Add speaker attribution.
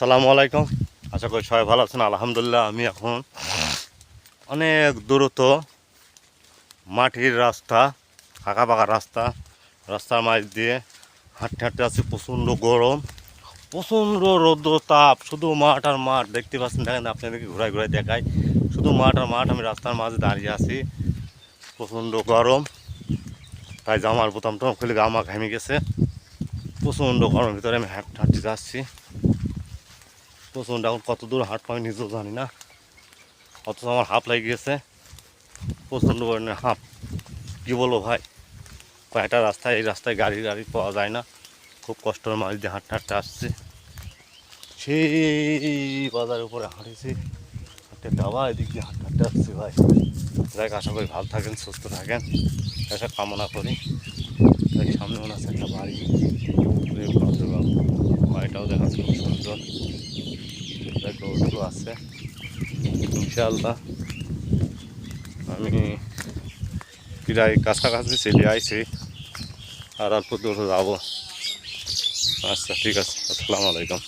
Speaker 1: আসসালামু আলাইকুম। আশা করি সবাই ভালো আছেন। আলহামদুলিল্লাহ আমি এখন অনেক দূরত্ব মাটির রাস্তা, ফাঁকা ফাঁকা রাস্তার মাঝ দিয়ে হাঁটতে হাঁটতে আছি। প্রচণ্ড গরম, প্রচণ্ড রৌদ্র তাপ, শুধু মাঠ আর মাঠ দেখতে পাচ্ছেন। দেখেন আপনাদেরকে ঘুরাই ঘুরাই দেখাই, শুধু মাঠ আর মাঠ। আমি রাস্তার মাঝে দাঁড়িয়ে আছি, প্রচণ্ড গরম, তাই জামার বোতামটা খুলে গামা ঘামে গেছে। প্রচণ্ড গরমের ভিতরে আমি হাঁটতে হাঁটতে যাচ্ছি। প্রচণ্ড, এখন কত দূর হাঁটবো আমি নিজেও জানি না, অথচ আমার হাঁপ লেগে গেছে, প্রচণ্ড পরিমাণে হাঁপ। কী বলবো ভাই, কয়েকটা রাস্তায়, এই রাস্তায় গাড়ি পাওয়া যায় না, খুব কষ্টের মাঝ দিয়ে হাঁটতে হাঁটতে আসছি। সেই বাজারের উপরে হাঁটেছি, হাঁটতে আবার এদিক দিয়ে হাঁটতে হাঁটতে আসছি ভাই। যাই আশা করি ভালো থাকেন, সুস্থ থাকেন, এটা কামনা করি। সামনে মনে আছে একটা বাড়ি, বাড়িটাও দেখাচ্ছে খুব সুন্দর, আছে ইনশাআল্লাহ। আমি প্রায় কাছাকাছি চলে আইছি, আর অল্প দূর যাবো। আচ্ছা ঠিক আছে, আসসালামু আলাইকুম।